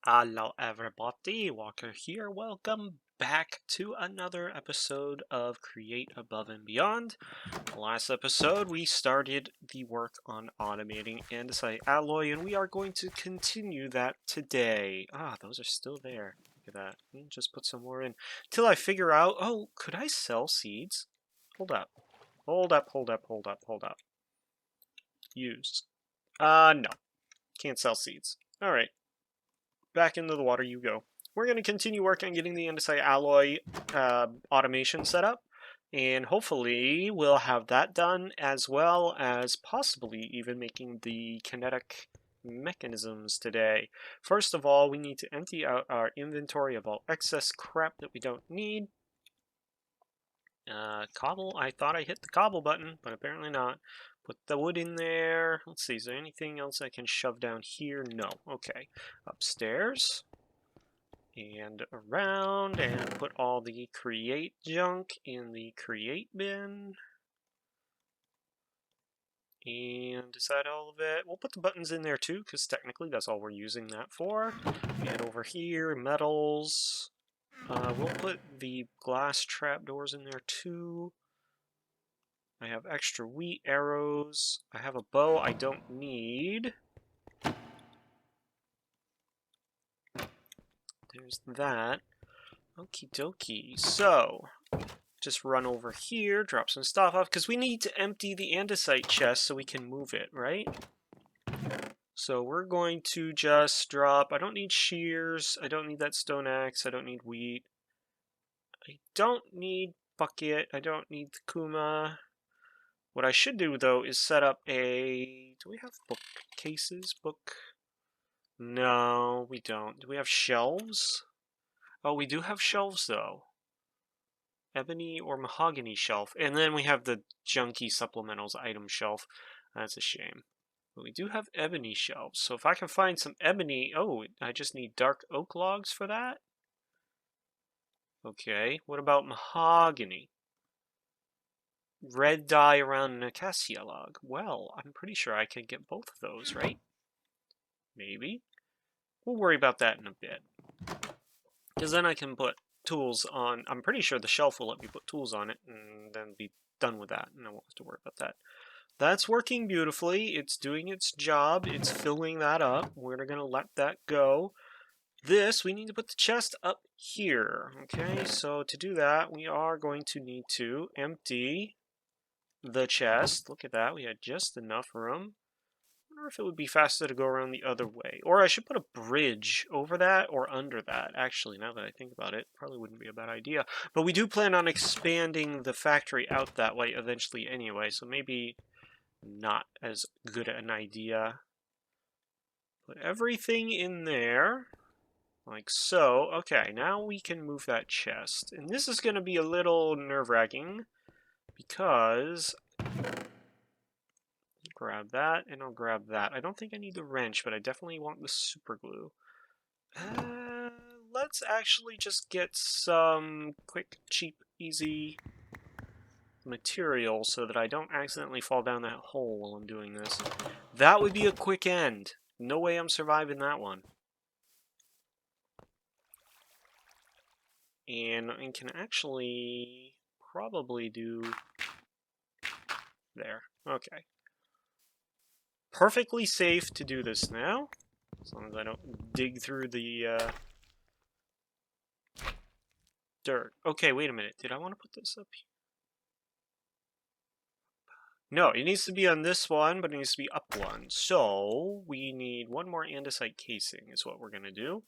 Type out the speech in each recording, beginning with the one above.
Hello everybody, Walker here. Welcome back to another episode of Create Above and Beyond. Last episode we started the work on automating andesite alloy and we are going to continue that today. Those are still there. Look at that. Just put some more in. Till I figure out, could I sell seeds? Hold up. Hold up. Use. No. Can't sell seeds. Alright. Back into the water you go. We're going to continue working on getting the andesite alloy automation set up, and hopefully we'll have that done as well as possibly even making the kinetic mechanisms today. First of all, we need to empty out our inventory of all excess crap that we don't need. Cobble, I thought I hit the cobble button, but apparently not. Put the wood in there. Let's see, is there anything else I can shove down here? No. Okay. Upstairs. And around, and put all the create junk in the create bin. And is that all of it? We'll put the buttons in there too, because technically that's all we're using that for. And over here, metals. We'll put the glass trapdoors in there too. I have extra wheat arrows. I have a bow I don't need. There's that. Okie dokie. So, just run over here, drop some stuff off, because we need to empty the andesite chest so we can move it, right? So we're going to just drop, I don't need shears, I don't need that stone axe, I don't need wheat. I don't need bucket, I don't need the kuma. What I should do, though, is set up a... Do we have bookcases? No, we don't. Do we have shelves? Oh, we do have shelves, though. Ebony or mahogany shelf. And then we have the junky supplementals item shelf. That's a shame. But we do have ebony shelves. So if I can find some ebony... Oh, I just need dark oak logs for that? Okay, what about mahogany? Red dye around an acacia log. Well, I'm pretty sure I can get both of those, right? Maybe. We'll worry about that in a bit. Because then I can put tools on. I'm pretty sure the shelf will let me put tools on it and then be done with that. And I won't have to worry about that. That's working beautifully. It's doing its job. It's filling that up. We're going to let that go. This, we need to put the chest up here. Okay, so to do that, we are going to need to empty the chest. Look at that. We had just enough room. I wonder if it would be faster to go around the other way. Or I should put a bridge over that or under that. Actually, now that I think about it, probably wouldn't be a bad idea. But we do plan on expanding the factory out that way eventually anyway, so maybe not as good an idea. Put everything in there, like so. Okay, now we can move that chest. And this is going to be a little nerve-wracking, because... Grab that, and I'll grab that. I don't think I need the wrench, but I definitely want the super glue. Let's actually just get some quick, cheap, easy material so that I don't accidentally fall down that hole while I'm doing this. That would be a quick end. No way I'm surviving that one. And I can actually probably do... There. Okay. Perfectly safe to do this now, as long as I don't dig through the dirt. Okay, wait a minute. Did I want to put this up here? No, it needs to be on this one, but it needs to be up one. So we need one more andesite casing is what we're going to do.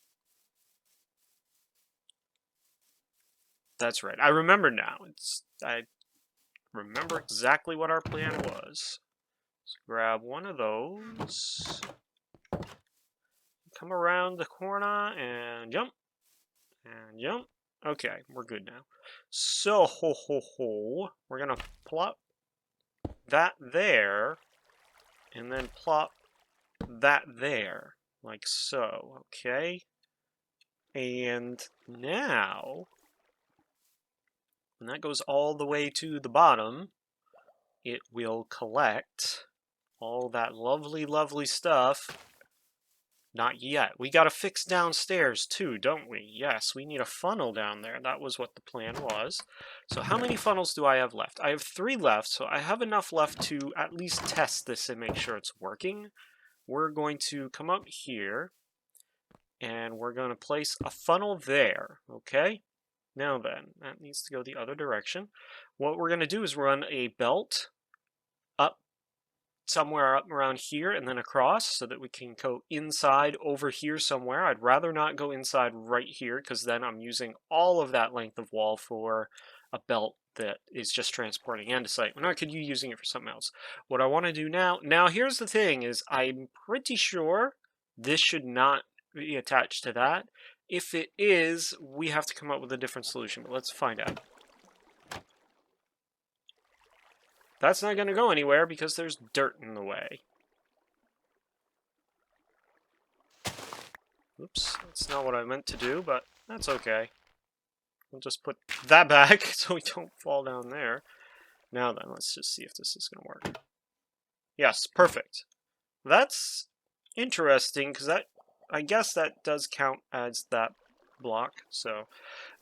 That's right. I remember now. I remember exactly what our plan was. Let's grab one of those, come around the corner, and jump, and jump. Okay, we're good now. So, we're going to plop that there, and then plop that there, like so, okay? And now, when that goes all the way to the bottom, it will collect all that lovely, lovely stuff Not yet. We gotta fix downstairs too, don't we? Yes, we need a funnel down there. That was what the plan was. So how many funnels do I have left? I have 3 left, so I have enough left to at least test this and make sure it's working. We're going to come up here, and we're going to place a funnel there, okay? Now then, that needs to go the other direction. What we're going to do is run a belt up somewhere up around here and then across so that we can go inside over here somewhere. I'd rather not go inside right here because then I'm using all of that length of wall for a belt that is just transporting andesite. We're not using it for something else. What I want to do now here's the thing is I'm pretty sure this should not be attached to that. If it is, we have to come up with a different solution, but let's find out. That's not going to go anywhere because there's dirt in the way. Oops, that's not what I meant to do, but that's okay. We'll just put that back so we don't fall down there. Now then, let's just see if this is going to work. Yes, perfect. That's interesting because I guess that does count as that block. So,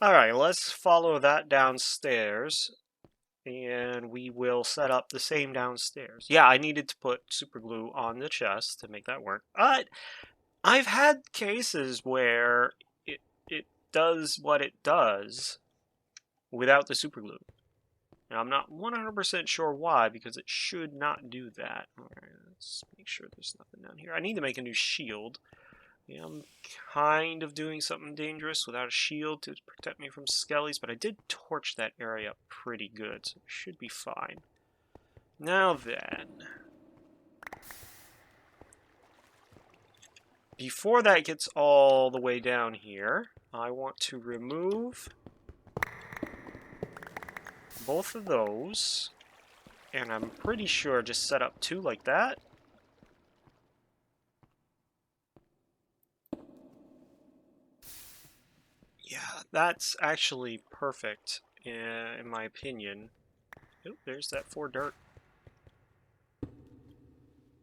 alright, let's follow that downstairs. And we will set up the same downstairs. Yeah, I needed to put super glue on the chest to make that work. But I've had cases where it does what it does without the super glue. And I'm not 100% sure why, because it should not do that. Alright, let's make sure there's nothing down here. I need to make a new shield. Yeah, I'm kind of doing something dangerous without a shield to protect me from skellies, but I did torch that area pretty good, so it should be fine. Now then, before that gets all the way down here, I want to remove both of those, and I'm pretty sure just set up 2 like that. Yeah, that's actually perfect, in my opinion. Oh, there's that 4 dirt.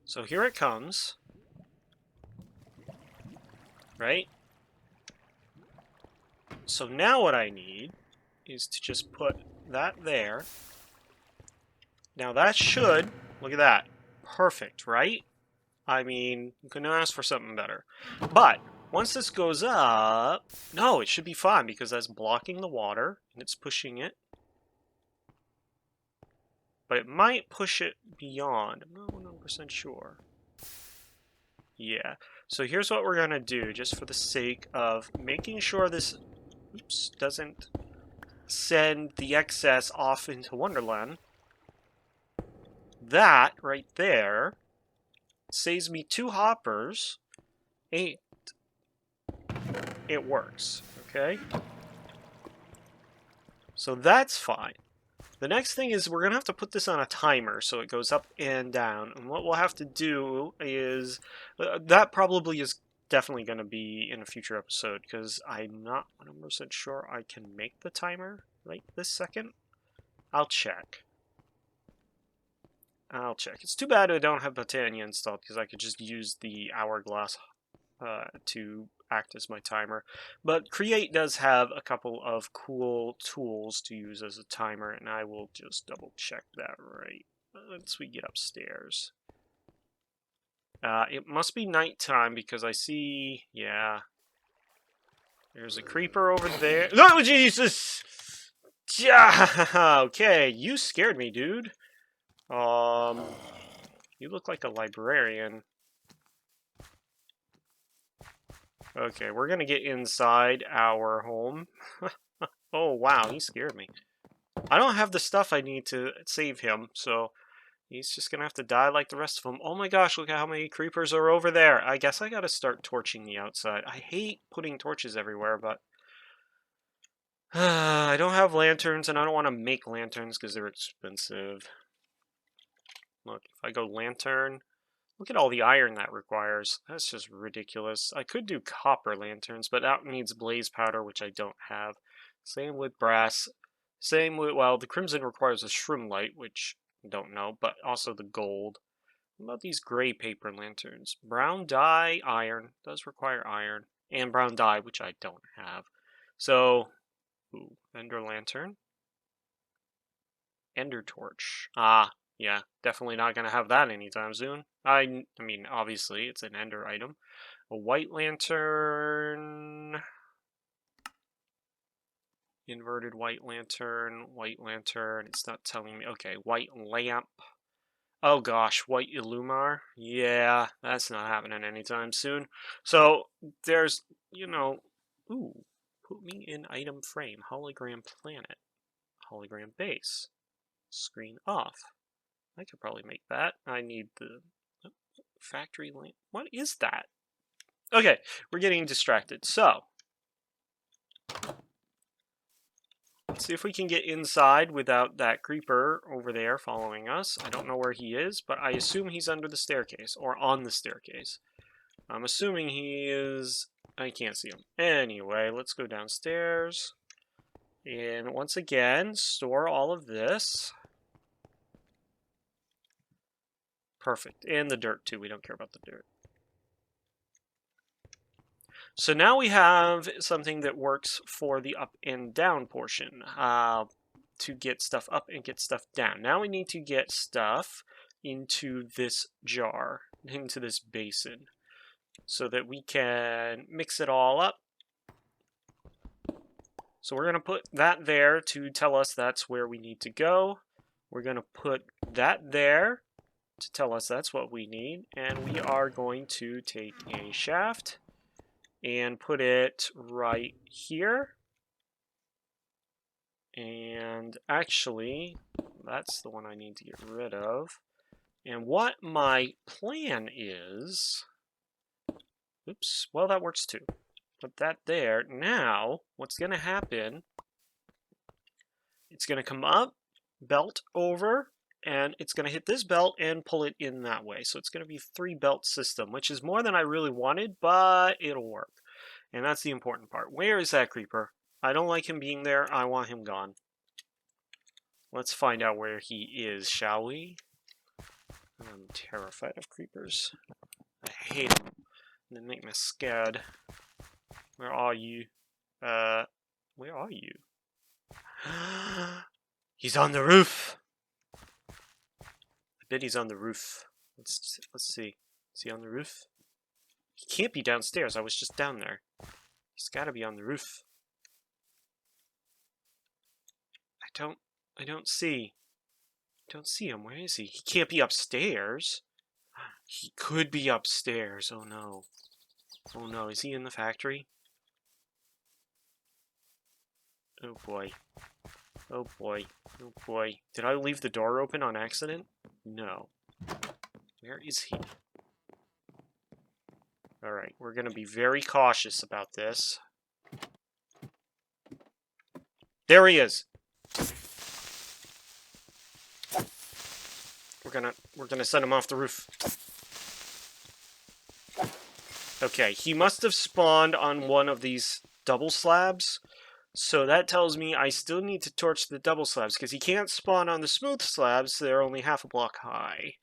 So here it comes. Right? So now what I need is to just put that there. Now that should, look at that, perfect, right? I mean, you couldn't ask for something better. But once this goes up, no, it should be fine because that's blocking the water and it's pushing it. But it might push it beyond. I'm not 100% sure. Yeah. So here's what we're going to do just for the sake of making sure this doesn't send the excess off into Wonderland. That right there saves me 2 hoppers and it works, okay? So that's fine. The next thing is we're going to have to put this on a timer so it goes up and down. And what we'll have to do is, that probably is definitely going to be in a future episode because I'm not 100% sure I can make the timer right this second. I'll check. It's too bad I don't have Botania installed because I could just use the hourglass to act as my timer. But Create does have a couple of cool tools to use as a timer, and I will just double check that right once we get upstairs. It must be nighttime because I see, yeah, there's a creeper over there. Oh, Jesus! Okay, you scared me, dude. You look like a librarian. Okay, we're gonna get inside our home. Oh, wow, he scared me. I don't have the stuff I need to save him, so he's just gonna have to die like the rest of them. Oh my gosh, look at how many creepers are over there. I guess I gotta start torching the outside. I hate putting torches everywhere, but I don't have lanterns, and I don't want to make lanterns because they're expensive. Look, if I go lantern, look at all the iron that requires. That's just ridiculous. I could do copper lanterns, but that needs blaze powder, which I don't have. Same with brass. Same with, well, the crimson requires a shroom light, which I don't know, but also the gold. What about these gray paper lanterns? Brown dye, iron. Does require iron. And brown dye, which I don't have. So, ooh, ender lantern. Ender torch. Ah, yeah, definitely not going to have that anytime soon. I mean, obviously, it's an ender item. A white lantern. Inverted white lantern. White lantern. It's not telling me. Okay, white lamp. Oh gosh, white Illumar. Yeah, that's not happening anytime soon. So, there's, you know, ooh, put me in item frame. Hologram planet. Hologram base. Screen off. I could probably make that. I need the factory lamp. What is that? Okay, we're getting distracted. So, let's see if we can get inside without that creeper over there following us. I don't know where he is, but I assume he's under the staircase or on the staircase. I'm assuming he is... I can't see him. Anyway, let's go downstairs. And once again, store all of this. Perfect. And the dirt, too. We don't care about the dirt. So now we have something that works for the up and down portion to get stuff up and get stuff down. Now we need to get stuff into this jar, into this basin, so that we can mix it all up. So we're going to put that there to tell us that's where we need to go. We're going to put that there to tell us that's what we need. And we are going to take a shaft and put it right here. And actually, that's the one I need to get rid of. And what my plan is... Oops, well, that works too. Put that there. Now, what's going to happen, it's going to come up, belt over, and it's going to hit this belt and pull it in that way. So it's going to be a 3-belt system, which is more than I really wanted, but it'll work. And that's the important part. Where is that creeper? I don't like him being there. I want him gone. Let's find out where he is, shall we? I'm terrified of creepers. I hate them. They make me scared. Where are you? Where are you? He's on the roof! I bet he's on the roof. Let's see. Is he on the roof? He can't be downstairs. I was just down there. He's gotta be on the roof. I don't see him. Where is he? He can't be upstairs. He could be upstairs. Oh no. Oh no, is he in the factory? Oh boy. Oh boy. Oh boy. Did I leave the door open on accident? No. Where is he? Alright, we're gonna be very cautious about this. There he is! We're gonna send him off the roof. Okay, he must have spawned on one of these double slabs. So that tells me I still need to torch the double slabs, because he can't spawn on the smooth slabs, so they're only half a block high.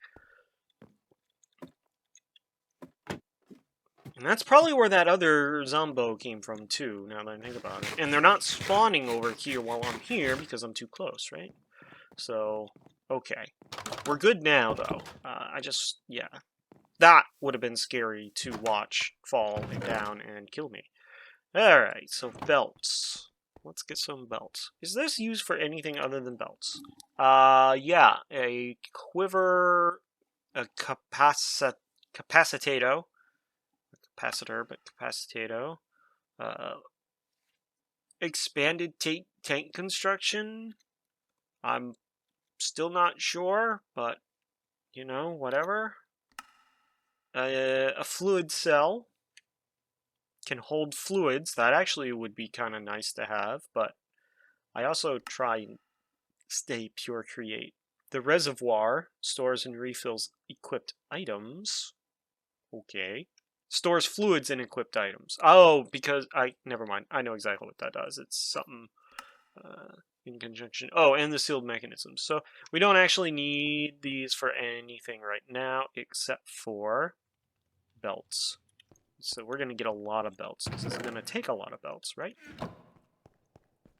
And that's probably where that other Zombo came from, too, now that I think about it. And they're not spawning over here while I'm here, because I'm too close, right? So, okay. We're good now, though. Yeah. That would have been scary to watch fall down and kill me. Alright, so belts. Let's get some belts. Is this used for anything other than belts? Yeah. A quiver, a capacitato. Capacitor, but capacitato. Expanded tank construction. I'm still not sure, but, you know, whatever. A fluid cell. Can hold fluids. That actually would be kind of nice to have, but I also try and stay pure create. The reservoir stores and refills equipped items. Okay. Stores fluids and equipped items. Oh, because never mind. I know exactly what that does. It's something in conjunction. Oh, and the sealed mechanisms. So we don't actually need these for anything right now except for belts. So we're going to get a lot of belts because it's going to take a lot of belts, right?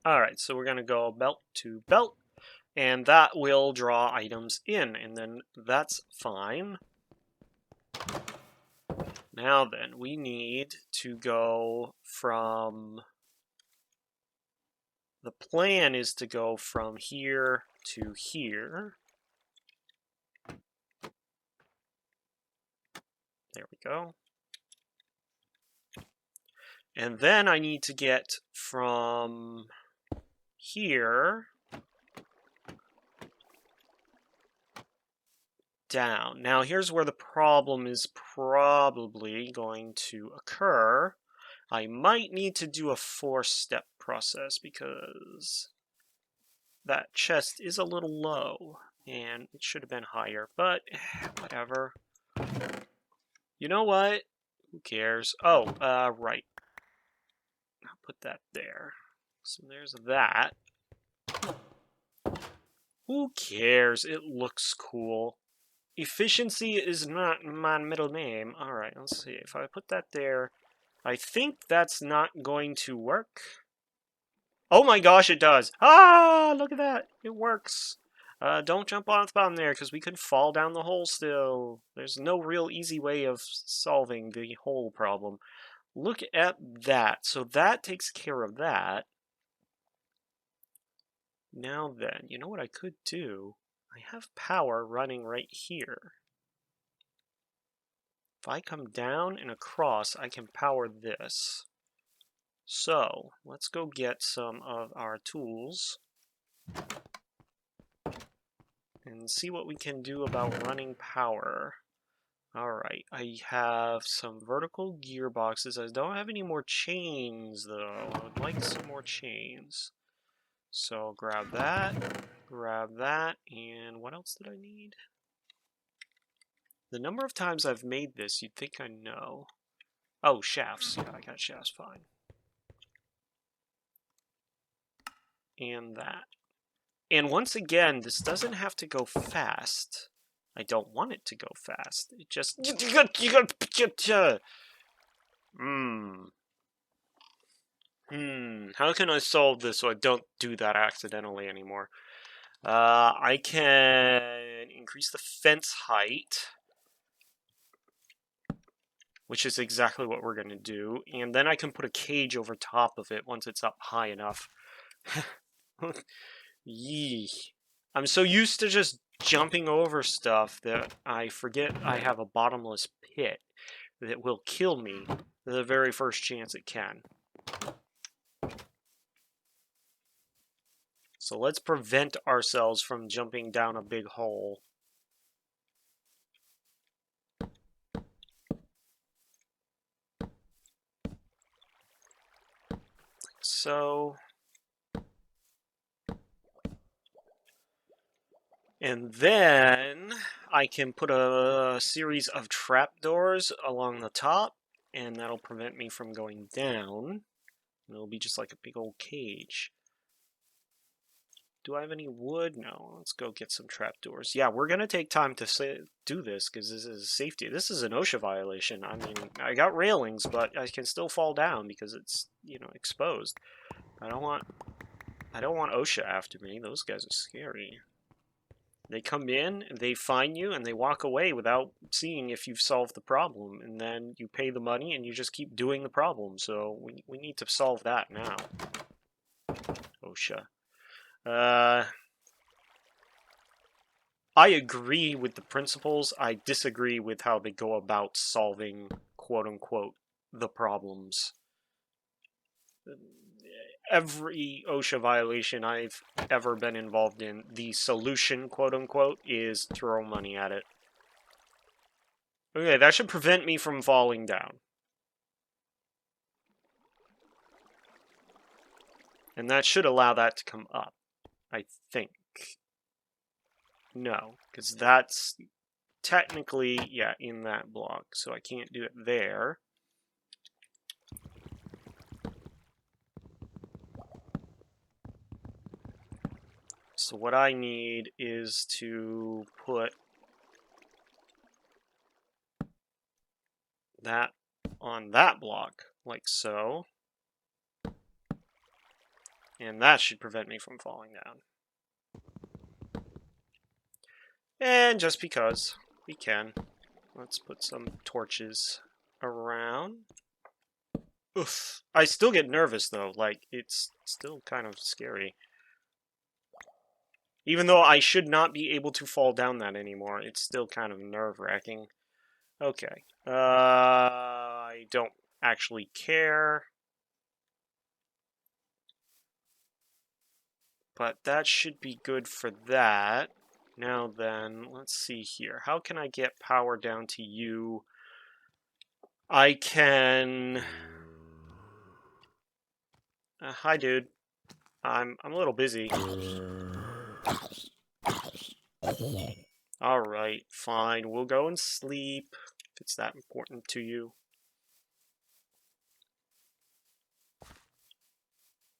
All right, so we're going to go belt to belt, and that will draw items in, and then that's fine. Now then, we need to go from... The plan is to go from here to here. There we go. And then I need to get from here down. Now here's where the problem is probably going to occur. I might need to do a 4-step process because that chest is a little low and it should have been higher, but whatever. You know what? Who cares? Oh, right. I'll put that there. So there's that. Who cares? It looks cool. Efficiency is not my middle name. Alright, let's see. If I put that there, I think that's not going to work. Oh my gosh, it does! Ah, look at that! It works. Don't jump off the bottom there, because we could fall down the hole still. There's no real easy way of solving the hole problem. Look at that. So that takes care of that. Now then, you know what I could do? I have power running right here. If I come down and across, I can power this. So, let's go get some of our tools and see what we can do about running power. Alright, I have some vertical gearboxes. I don't have any more chains, though. I would like some more chains. So, grab that, and what else did I need? The number of times I've made this, you'd think I know. Oh, shafts. Yeah, I got shafts, fine. And that. And once again, this doesn't have to go fast. I don't want it to go fast. It just... How can I solve this so I don't do that accidentally anymore? I can increase the fence height, which is exactly what we're going to do. And then I can put a cage over top of it once it's up high enough. Yee. I'm so used to just jumping over stuff that I forget I have a bottomless pit that will kill me the very first chance it can. So let's prevent ourselves from jumping down a big hole. So... And then I can put a series of trapdoors along the top, and that'll prevent me from going down. It'll be just like a big old cage. Do I have any wood? No. Let's go get some trapdoors. Yeah, we're going to take time to do this, because this is safety. This is an OSHA violation. I mean, I got railings, but I can still fall down because it's, you know, exposed. I don't want OSHA after me. Those guys are scary. They come in, they fine you, and they walk away without seeing if you've solved the problem. And then you pay the money, and you just keep doing the problem. So we need to solve that now. OSHA. I agree with the principles. I disagree with how they go about solving, quote-unquote, the problems. Every OSHA violation I've ever been involved in, the solution, quote-unquote, is throw money at it. Okay, that should prevent me from falling down. And that should allow that to come up, I think. No, because that's technically, yeah, in that block, so I can't do it there. So what I need is to put that on that block, like so. And that should prevent me from falling down. And just because we can, let's put some torches around. Oof. I still get nervous though, like it's still kind of scary. Even though I should not be able to fall down that anymore, it's still kind of nerve-wracking. Okay. I don't actually care. But that should be good for that. Now then, let's see here. How can I get power down to you? I can... hi, dude. I'm a little busy. Alright, fine. We'll go and sleep if it's that important to you.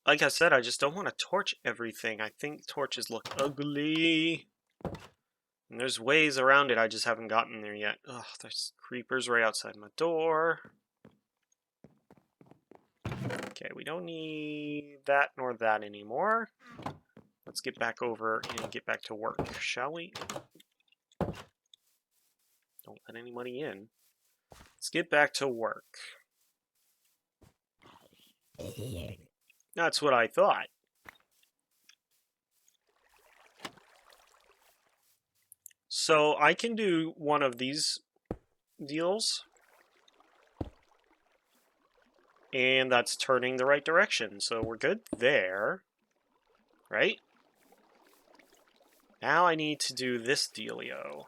Like I said, I just don't want to torch everything. I think torches look ugly. And there's ways around it, I just haven't gotten there yet. Ugh, there's creepers right outside my door. Okay, we don't need that nor that anymore. Let's get back over and get back to work, shall we? Don't let anybody in. Let's get back to work. That's what I thought. So I can do one of these deals. And that's turning the right direction. So we're good there. Right? Now I need to do this dealio.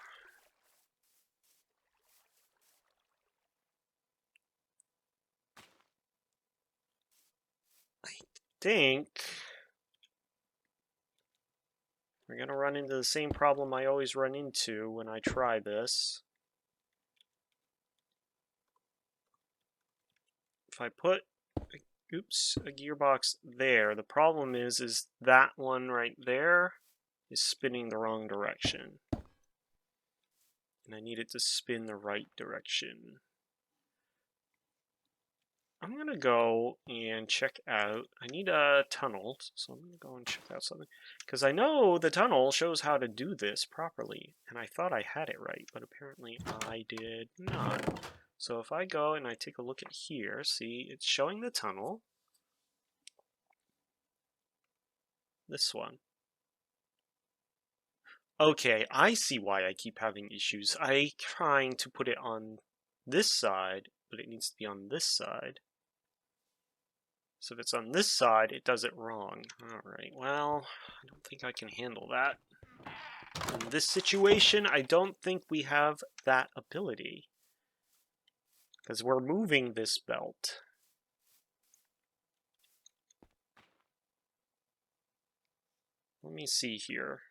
I think we're going to run into the same problem I always run into when I try this. If I put, a gearbox there, the problem is that one right there is spinning the wrong direction. And I need it to spin the right direction. I'm going to go and check out, I need a tunnel, so I'm going to go and check out something. Because I know the tunnel shows how to do this properly, and I thought I had it right, but apparently I did not. So if I go and I take a look at here, see, it's showing the tunnel. This one. Okay, I see why I keep having issues. I'm trying to put it on this side, but it needs to be on this side. So if it's on this side, it does it wrong. Alright, well, I don't think I can handle that. In this situation, I don't think we have that ability. Because we're moving this belt. Let me see here.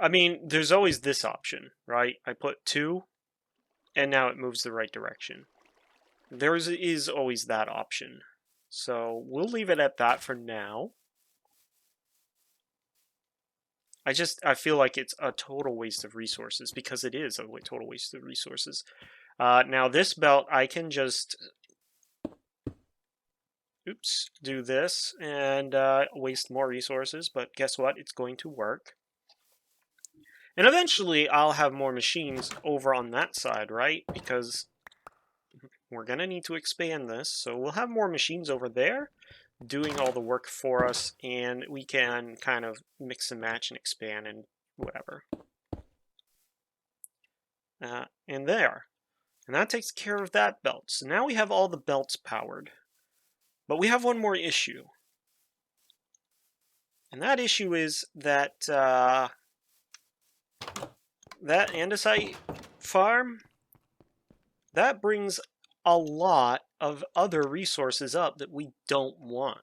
I mean, there's always this option, right? I put 2, and now it moves the right direction. There is always that option. So we'll leave it at that for now. I feel like it's a total waste of resources, because it is a total waste of resources. Now this belt, I can just do this and waste more resources, but guess what? It's going to work. And eventually I'll have more machines over on that side, right? Because we're going to need to expand this, so we'll have more machines over there doing all the work for us, and we can kind of mix and match and expand and whatever. And there. And that takes care of that belt. So now we have all the belts powered. But we have one more issue. And that issue is that that andesite farm, that brings a lot of other resources up that we don't want.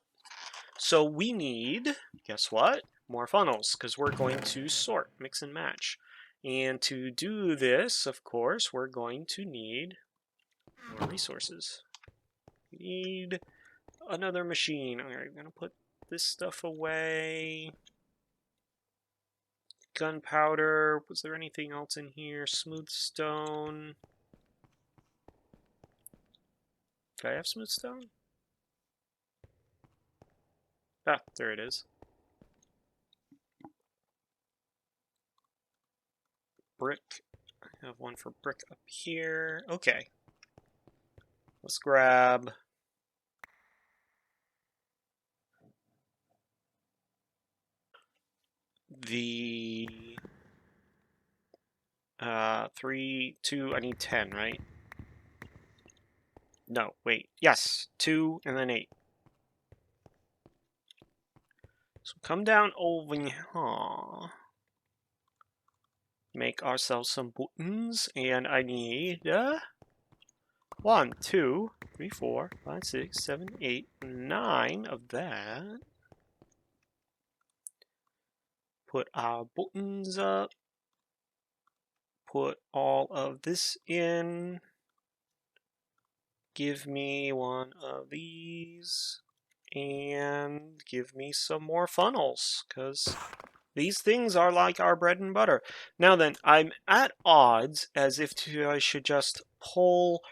So we need, guess what? More funnels, because we're going to sort, mix and match. And to do this, of course, we're going to need more resources. We need another machine. Alright, I'm gonna put this stuff away. Gunpowder. Was there anything else in here? Smooth stone. Do I have smooth stone? Ah, there it is. Brick. I have one for brick up here. Okay. Let's grab the 3, 2, I need 10, right? No, wait. Yes, 2 and then 8. So come down over here. Make ourselves some buttons, and I need 1, 2, 3, 4, 5, 6, 7, 8, 9 of that. Put our buttons up. Put all of this in. Give me one of these. And give me some more funnels, because these things are like our bread and butter. Now then, I'm at odds as if I should just pull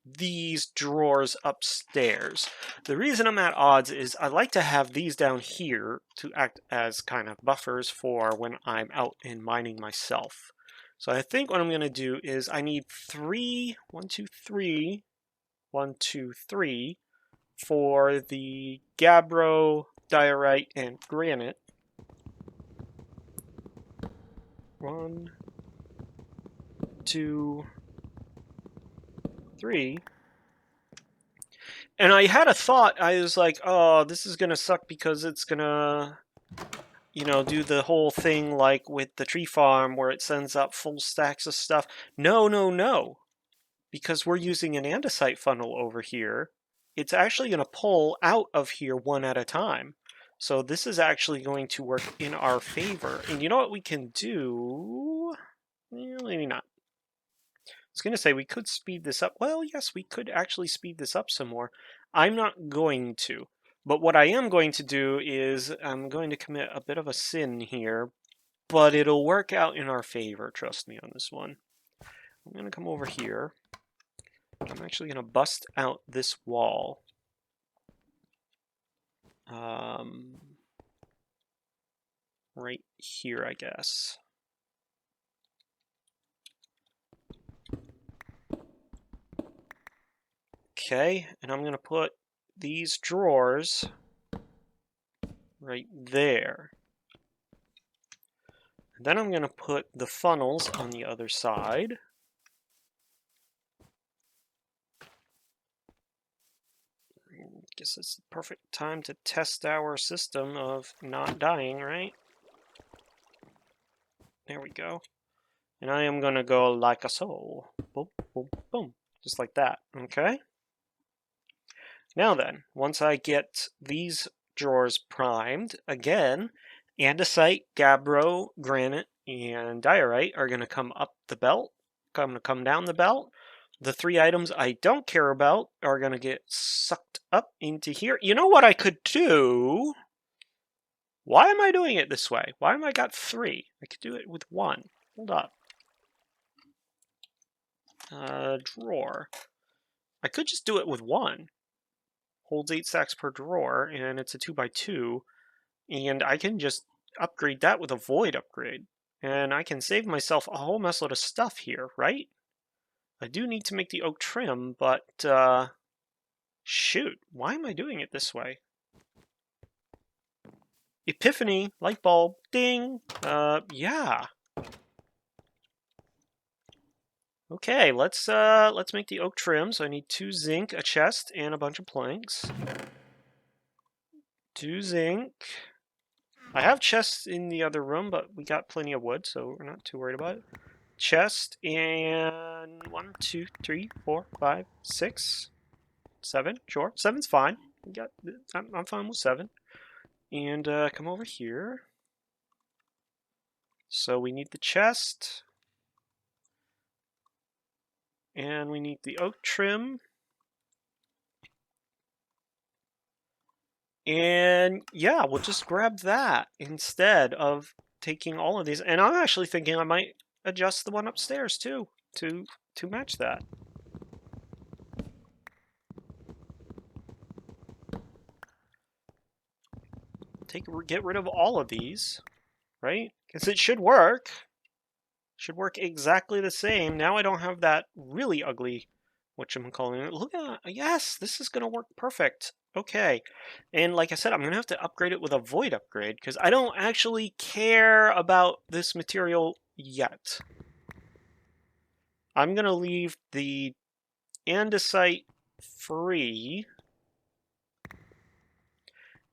these drawers upstairs. The reason I'm at odds is I like to have these down here to act as kind of buffers for when I'm out in mining myself. So I think what I'm going to do is I need 3, 1, 2, 3, 1, 2, 3 for the gabbro, diorite, and granite. 1, 2, 3. And I had a thought. I was like, oh, this is gonna suck because it's gonna, you know, do the whole thing like with the tree farm where it sends up full stacks of stuff. No, no, no. Because we're using an andesite funnel over here, it's actually gonna pull out of here one at a time. So this is actually going to work in our favor. And you know what we can do? Maybe not. I was going to say we could speed this up. Well, yes, we could actually speed this up some more. I'm not going to. But what I am going to do is I'm going to commit a bit of a sin here, but it'll work out in our favor. Trust me on this one. I'm going to come over here. I'm actually going to bust out this wall. Right here, I guess. Okay, and I'm going to put these drawers right there. And then I'm going to put the funnels on the other side. Guess it's the perfect time to test our system of not dying, right? There we go. And I am going to go like a so. Boom, boom, boom. Just like that, okay? Now then, once I get these drawers primed, again, andesite, gabbro, granite, and diorite are going to come up the belt. Going to come down the belt. The 3 items I don't care about are going to get sucked up into here. You know what I could do? Why am I doing it this way? Why am I got 3? I could do it with 1. Hold up. Drawer. I could just do it with 1. Holds 8 stacks per drawer, and it's a 2x2. And I can just upgrade that with a void upgrade. And I can save myself a whole mess load of stuff here, right? I do need to make the oak trim, but, shoot, why am I doing it this way? Epiphany, light bulb, ding, yeah. Okay, let's make the oak trim. So I need 2 zinc, a chest, and a bunch of planks. 2 zinc. I have chests in the other room, but we got plenty of wood, so we're not too worried about it. Chest, and 1, 2, 3, 4, 5, 6, 7. Sure, 7's fine. I'm fine with 7. And come over here. So we need the chest. And we need the oak trim. And yeah, we'll just grab that instead of taking all of these. And I'm actually thinking I might adjust the one upstairs too to match that. Get rid of all of these, right? Because it should work. Should work exactly the same. Now I don't have that really ugly, whatchamacallit. Look at, yes, this is going to work perfect. Okay. And like I said, I'm going to have to upgrade it with a void upgrade because I don't actually care about this material yet. I'm going to leave the andesite free.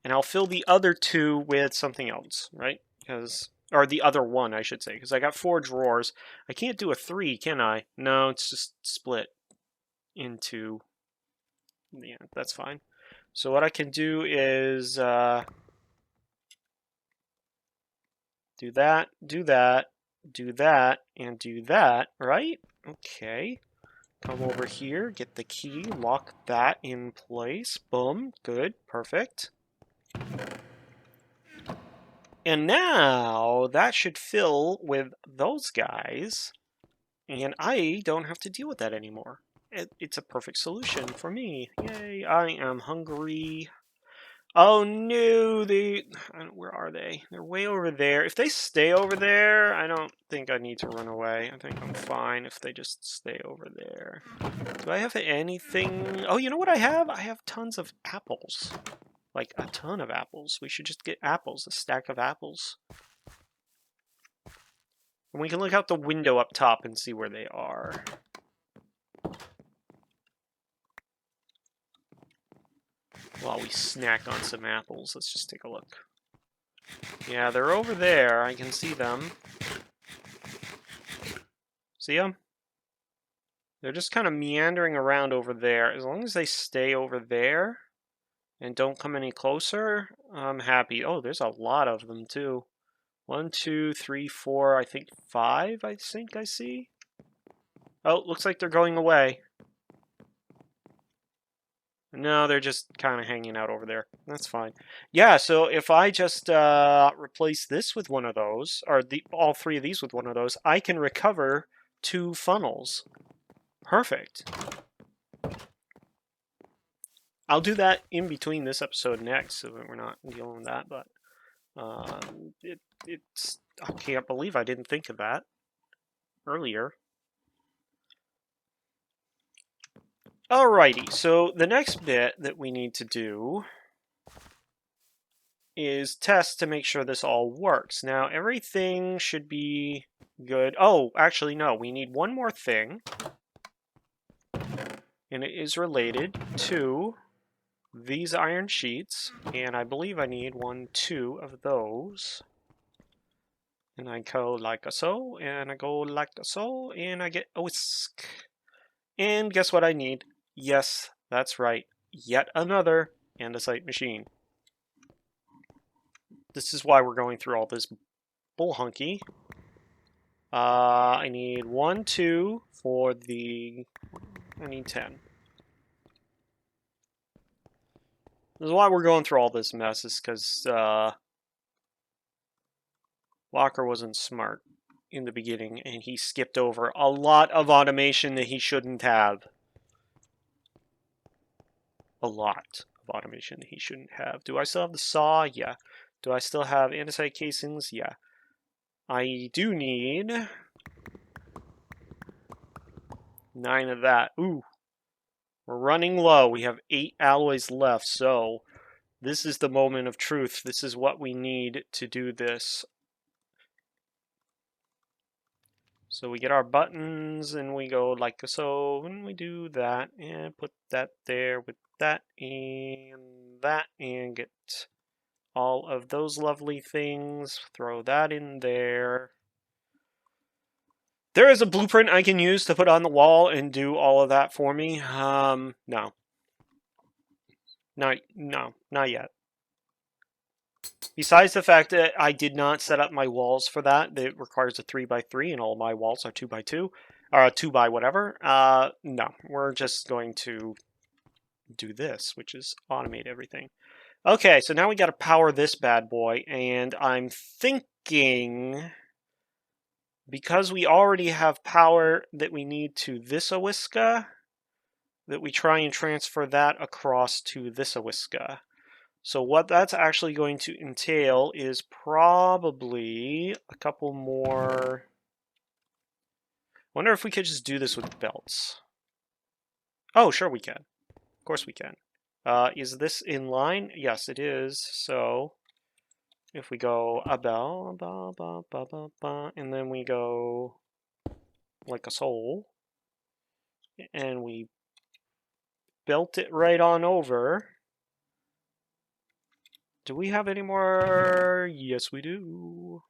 And I'll fill the other two with something else, right? Or the other one, I should say, because I got 4 drawers. I can't do a 3, can I? No, it's just split into... Yeah, that's fine. So what I can do is do that, do that, do that, and do that, right? Okay. Come over here, get the key, lock that in place. Boom, good, perfect. And now that should fill with those guys, and I don't have to deal with that anymore. It's a perfect solution for me. Yay, I am hungry. Oh no, where are they? They're way over there. If they stay over there, I don't think I need to run away. I think I'm fine if they just stay over there. Do I have anything? Oh, you know what I have? I have tons of apples. Like a ton of apples. We should just get apples, a stack of apples. And we can look out the window up top and see where they are. While we snack on some apples, let's just take a look. Yeah, they're over there. I can see them. See them? They're just kind of meandering around over there. As long as they stay over there and don't come any closer, I'm happy. Oh, there's a lot of them too. 1, 2, 3, 4, I think 5, I see. Oh, looks like they're going away. No, they're just kind of hanging out over there. That's fine. Yeah, so if I just replace this with one of those, or all 3 of these with one of those, I can recover 2 funnels. Perfect. I'll do that in between this episode next, so that we're not dealing with that, but it's... I can't believe I didn't think of that earlier. Alrighty, so the next bit that we need to do is test to make sure this all works. Now, everything should be good. Oh, actually, no, we need one more thing. And it is related to these iron sheets. And I believe I need 1, 2 of those. And I go like so, and I go like so, and I get a whisk. And guess what I need? Yes, that's right. Yet another andesite machine. This is why we're going through all this bull hunky. I need 1, 2 for the... I need 10. This is why we're going through all this mess, is because Walker wasn't smart in the beginning, and he skipped over a lot of automation that he shouldn't have. A lot of automation that he shouldn't have. Do I still have the saw? Yeah. Do I still have andesite casings? Yeah. I do need 9 of that. Ooh. We're running low. We have 8 alloys left, so this is the moment of truth. This is what we need to do this. So we get our buttons, and we go like so, and we do that, and put that there with that, and get all of those lovely things. Throw that in there. There is a blueprint I can use to put on the wall and do all of that for me. No. Not yet. Besides the fact that I did not set up my walls for that, it requires a 3x3, and all my walls are 2x2, or 2 by whatever. No, we're just going to do this, which is automate everything. Okay, so now we got to power this bad boy, and I'm thinking, because we already have power that we need to this Awiska, that we try and transfer that across to this Awiska. So what that's actually going to entail is probably a couple more. Wonder if we could just do this with belts. Oh, sure we can. Of course we can. Is this in line? Yes, it is. So if we go a bell, and then we go like a soul, and we belt it right on over. Do we have any more? Yes, we do.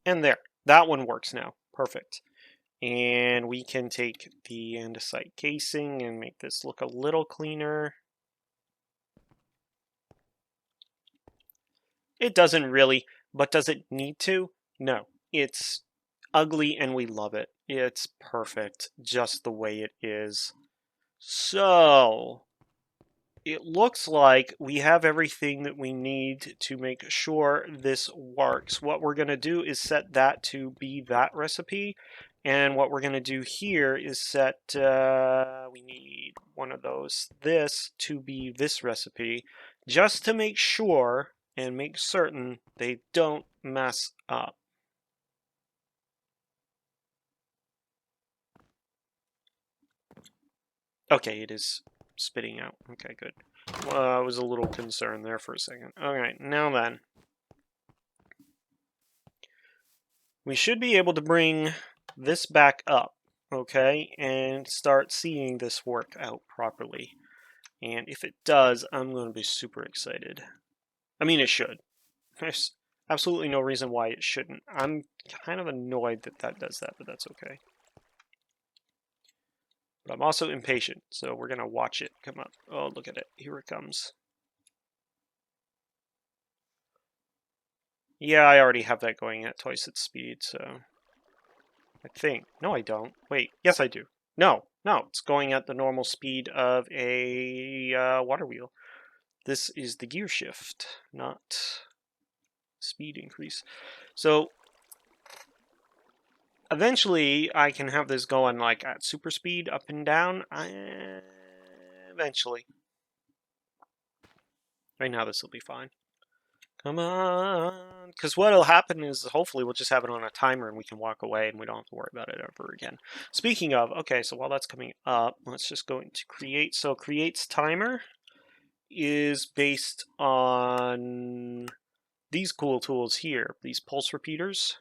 And there, that one works now. Perfect. And we can take the andesite casing and make this look a little cleaner. It doesn't really, but does it need to? No. It's ugly and we love it. It's perfect just the way it is. So, it looks like we have everything that we need to make sure this works. What we're going to do is set that to be that recipe. And what we're going to do here is set, we need one of those, this to be this recipe, just to make sure and make certain they don't mess up. Okay, it is spitting out. Okay, good. I was a little concerned there for a second. Alright, now then. We should be able to bring this back up, okay, and start seeing this work out properly. And if it does, I'm going to be super excited. I mean, it should. There's absolutely no reason why it shouldn't. I'm kind of annoyed that that does that, but that's okay. But I'm also impatient, so we're going to watch it come up. Oh, look at it. Here it comes. Yeah, I already have that going at twice its speed, so... I think. No, I don't. Wait, yes I do. No, it's going at the normal speed of a water wheel. This is the gear shift, not speed increase. So, eventually I can have this going like at super speed, up and down. Eventually. Right now this will be fine. Come on. Because what'll happen is hopefully we'll just have it on a timer and we can walk away and we don't have to worry about it ever again. Speaking of, okay, so while that's coming up, let's just go into create. So create's timer is based on these cool tools here, these pulse repeaters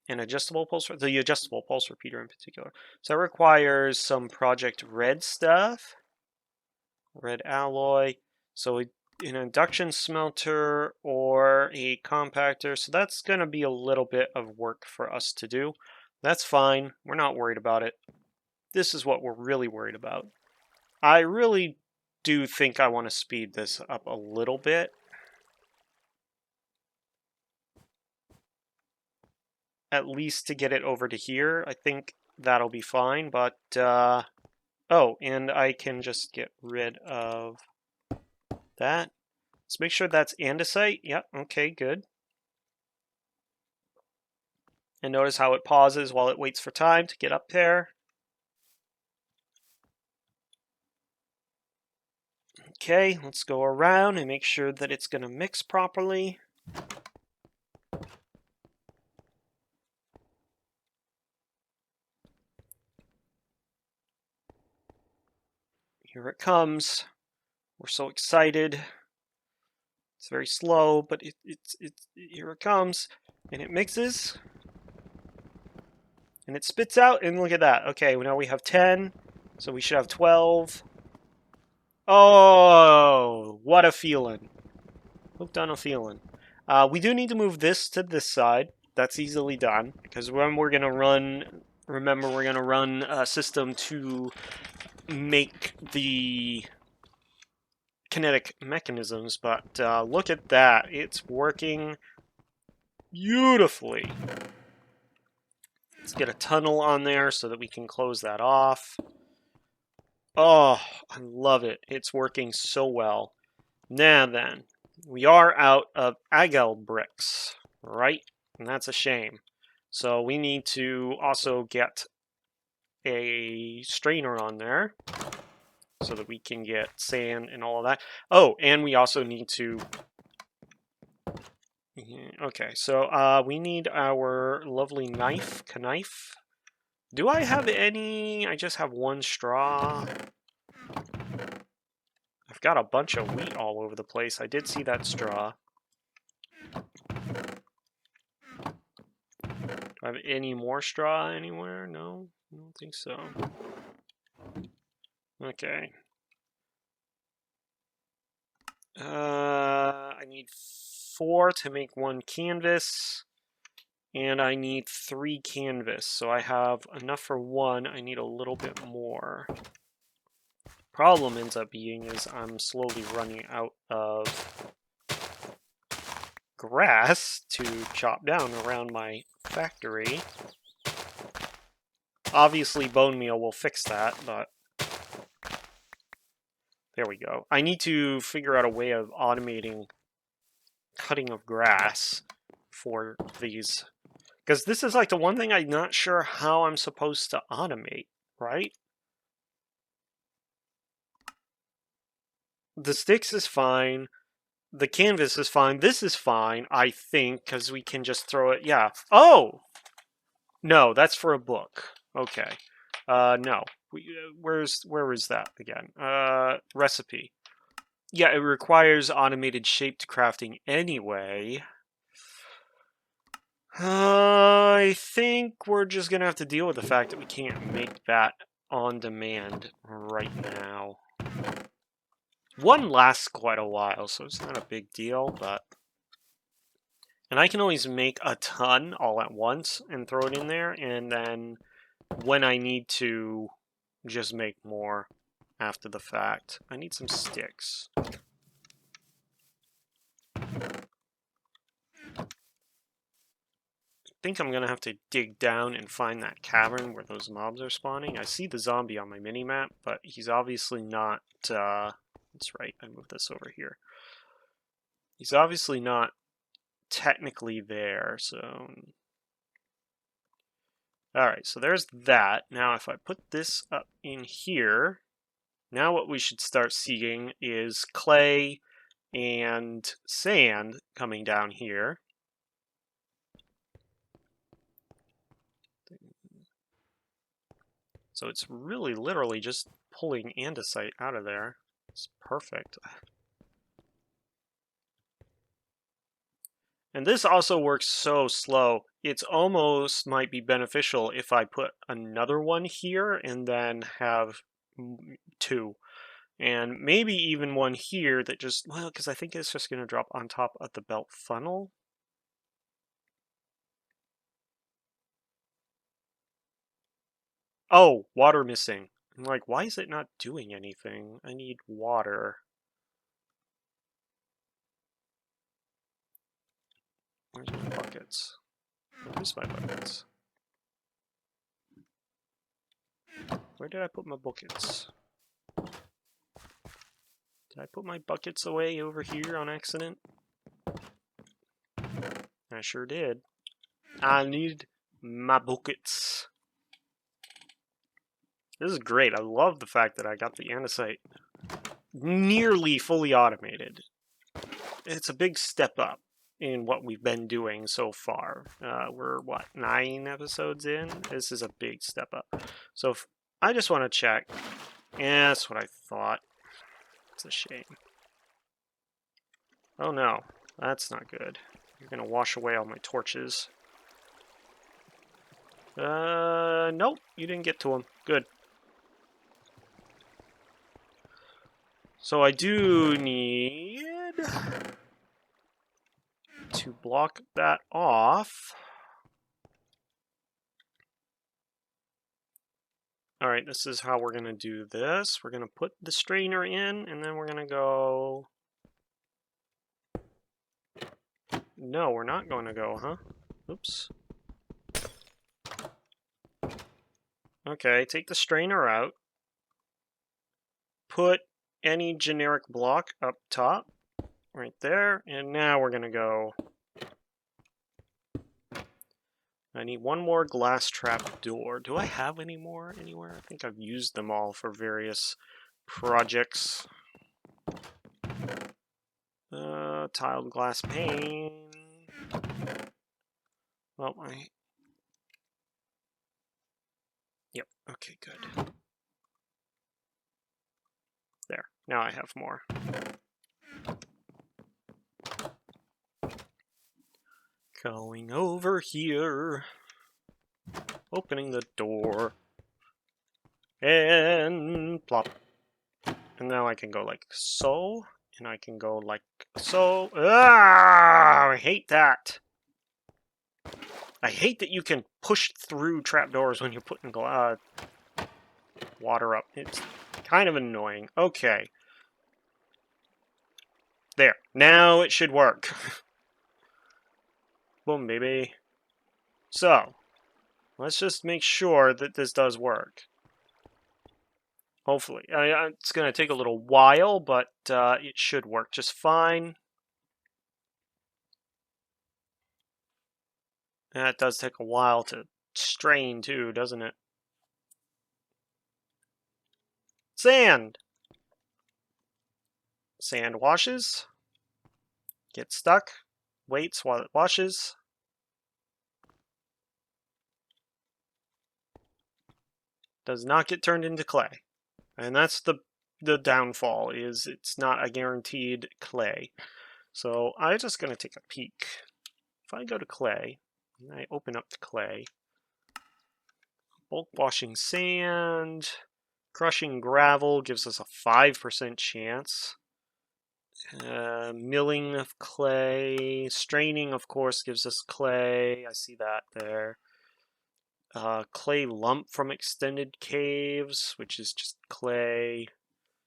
and adjustable pulse, the adjustable pulse repeater in particular. So it requires some Project Red stuff, red alloy. So an induction smelter or a compactor. So that's going to be a little bit of work for us to do. That's fine. We're not worried about it. This is what we're really worried about. I really do think I want to speed this up a little bit. At least to get it over to here. I think that'll be fine, but oh, and I can just get rid of that. Let's make sure that's andesite. Yep, okay, good. And notice how it pauses while it waits for time to get up there. Okay, let's go around and make sure that it's going to mix properly. Here it comes. We're so excited. It's very slow, but it's here it comes. And it mixes. And it spits out, and look at that. Okay, well, now we have 10, so we should have 12. Oh, what a feeling. Hooked on a feeling. We do need to move this to this side. That's easily done, because when we're going to run, remember we're going to run a system to make the kinetic mechanisms, but look at that. It's working beautifully. Let's get a tunnel on there so that we can close that off. Oh, I love it. It's working so well. Now then, we are out of algal bricks, right? And that's a shame. So we need to also get a strainer on there so that we can get sand and all of that. Oh, and we also need to... Okay, so we need our lovely knife. Knife. Do I have any? I just have one straw. I've got a bunch of wheat all over the place. I did see that straw. Do I have any more straw anywhere? No, I don't think so. Okay. I need 4 to make 1 canvas. And I need 3 canvas. So I have enough for 1. I need a little bit more. Problem ends up being is I'm slowly running out of grass to chop down around my factory. Obviously bone meal will fix that, but there we go. I need to figure out a way of automating cutting of grass for these, because this is like the one thing I'm not sure how I'm supposed to automate, right? The sticks is fine. The canvas is fine. This is fine, I think, because we can just throw it. Yeah. Oh! No, that's for a book. Okay. No. Where is that again? Recipe. Yeah, it requires automated shaped crafting anyway. I think we're just gonna have to deal with the fact that we can't make that on demand right now. One lasts quite a while, so it's not a big deal, but... And I can always make a ton all at once and throw it in there, and then when I need to, just make more after the fact. I need some sticks. I think I'm gonna have to dig down and find that cavern where those mobs are spawning. I see the zombie on my mini-map, but he's obviously not... That's right, I moved this over here. He's obviously not technically there, so... Alright, so there's that. Now if I put this up in here, now what we should start seeing is clay and sand coming down here. So it's really literally just pulling andesite out of there. It's perfect. And this also works so slow. It's almost might be beneficial if I put another one here and then have 2. And maybe even one here that just, well, because I think it's just going to drop on top of the belt funnel. Oh, water missing. I'm like, why is it not doing anything? I need water. Where's my buckets? Where's my buckets? Where did I put my buckets? Did I put my buckets away over here on accident? I sure did. I need my buckets. This is great. I love the fact that I got the andesite nearly fully automated. It's a big step up in what we've been doing so far. We're, what, 9 episodes in? This is a big step up. So I just want to check. Yeah, that's what I thought. It's a shame. Oh no, that's not good. You're going to wash away all my torches. Nope, you didn't get to them. Good. So I do need to block that off. Alright, this is how we're going to do this. We're going to put the strainer in, and then we're going to go... No, we're not going to go, huh? Oops. Okay, take the strainer out. Put any generic block up top, right there. And now we're going to go... I need one more glass trap door. Do I have any more anywhere? I think I've used them all for various projects. Tiled glass pane. Well, Yep, okay, good. There, now I have more. Going over here. Opening the door. And plop. And now I can go like so. And I can go like so. Ah! I hate that. I hate that you can push through trapdoors when you're putting water up. It's kind of annoying. Okay. There. Now it should work. Boom, baby. So, let's just make sure that this does work. Hopefully. It's going to take a little while, but it should work just fine. And it does take a while to strain too, doesn't it? Sand! Sand washes. Gets stuck. Waits while it washes. Does not get turned into clay. And that's the downfall, is it's not a guaranteed clay. So I'm just going to take a peek. If I go to clay, and I open up the clay, bulk washing sand, crushing gravel gives us a 5% chance. Milling of clay, straining of course gives us clay, I see that there. Clay lump from extended caves, which is just clay.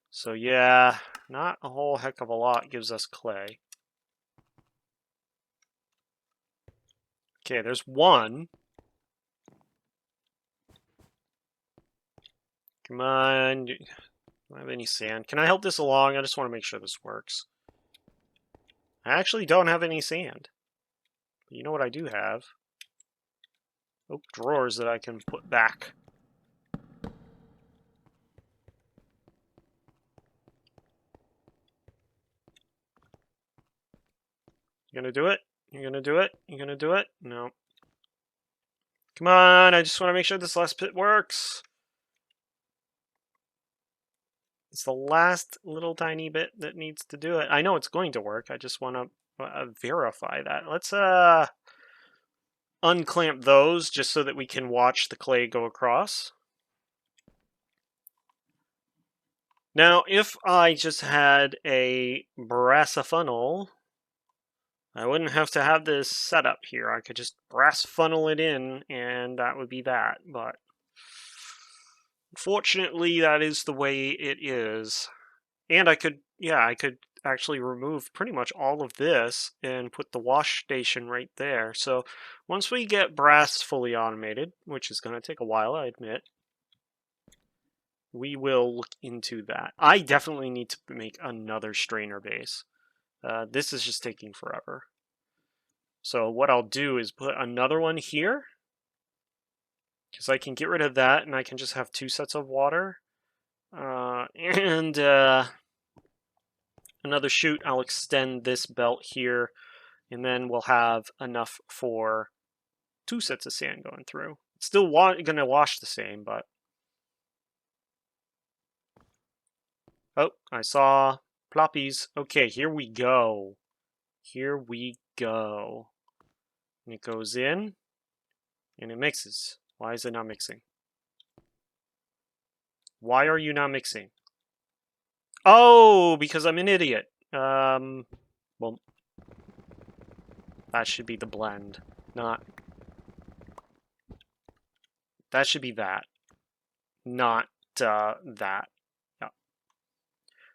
So yeah, not a whole heck of a lot gives us clay. Okay, there's one. Come on. Do I have any sand? Can I help this along? I just want to make sure this works. I actually don't have any sand. But you know what I do have? Oak drawers that I can put back. You gonna do it? You gonna do it? You gonna do it? No. Come on, I just want to make sure this last pit works. It's the last little tiny bit that needs to do it. I know it's going to work. I just want to verify that. Let's unclamp those just so that we can watch the clay go across. Now, if I just had a brass funnel, I wouldn't have to have this set up here. I could just brass funnel it in, and that would be that. But unfortunately, that is the way it is. And I could actually remove pretty much all of this and put the wash station right there. So once we get brass fully automated, which is going to take a while, I admit, we will look into that. I definitely need to make another strainer base. This is just taking forever. So what I'll do is put another one here, because I can get rid of that and I can just have 2 sets of water. And another chute, I'll extend this belt here, and then we'll have enough for 2 sets of sand going through. It's still going to wash the same, but... Oh, I saw ploppies. Okay, here we go. Here we go. And it goes in, and it mixes. Why is it not mixing? Why are you not mixing? Oh, because I'm an idiot. Well, that should be the blend, not... That should be that, not that. Yeah.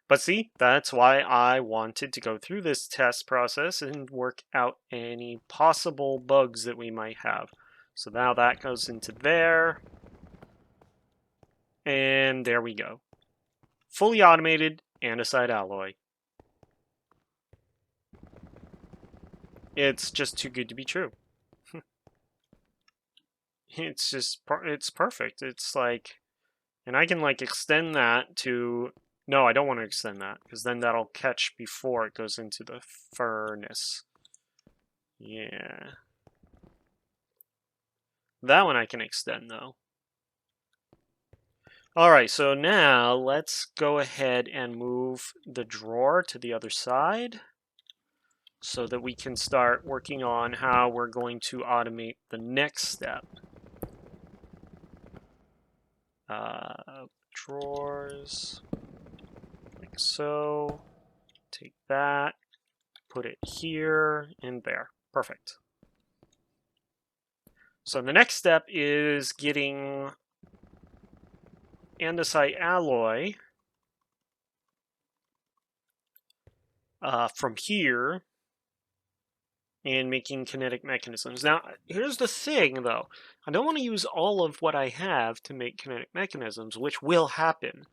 But see, that's why I wanted to go through this test process and work out any possible bugs that we might have. So now that goes into there. And there we go. Fully automated andesite alloy. It's just too good to be true. It's perfect. It's like, and I can like extend that to, no, I don't want to extend that because then that'll catch before it goes into the furnace. Yeah. That one I can extend though. Alright, so now let's go ahead and move the drawer to the other side so that we can start working on how we're going to automate the next step. Drawers, like so. Take that, put it here and there. Perfect. So the next step is getting andesite alloy from here and making kinetic mechanisms. Now, here's the thing, though. I don't want to use all of what I have to make kinetic mechanisms, which will happen.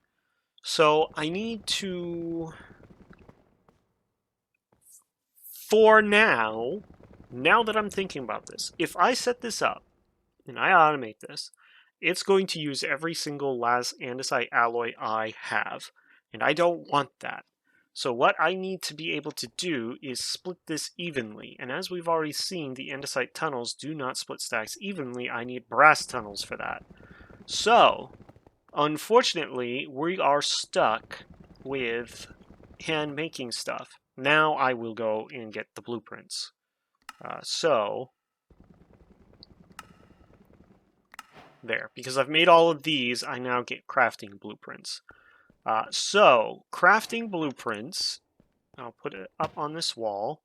So I need to, for now that I'm thinking about this, if I set this up and I automate this, it's going to use every single last andesite alloy I have, and I don't want that. So what I need to be able to do is split this evenly, and as we've already seen, the andesite tunnels do not split stacks evenly. I need brass tunnels for that. So, unfortunately, we are stuck with hand making stuff. Now I will go and get the blueprints. There, because I've made all of these, I now get crafting blueprints. So, crafting blueprints, I'll put it up on this wall.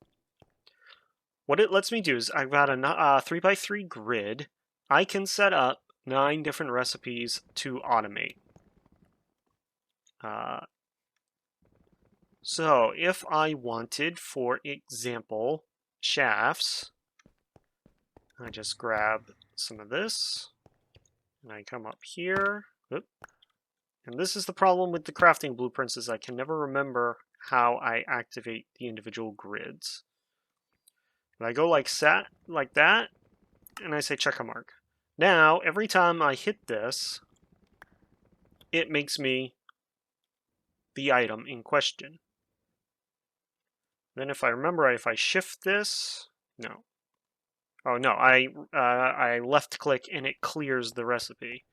What it lets me do is I've got a 3x3 grid. I can set up 9 different recipes to automate. So, if I wanted, for example, shafts, I just grab some of this, and I come up here. Oop. And this is the problem with the crafting blueprints, is I can never remember how I activate the individual grids. And I go like that, and I say check a mark. Now, every time I hit this, it makes me the item in question. Then if I remember, if I shift this, no. Oh no, I left click and it clears the recipe.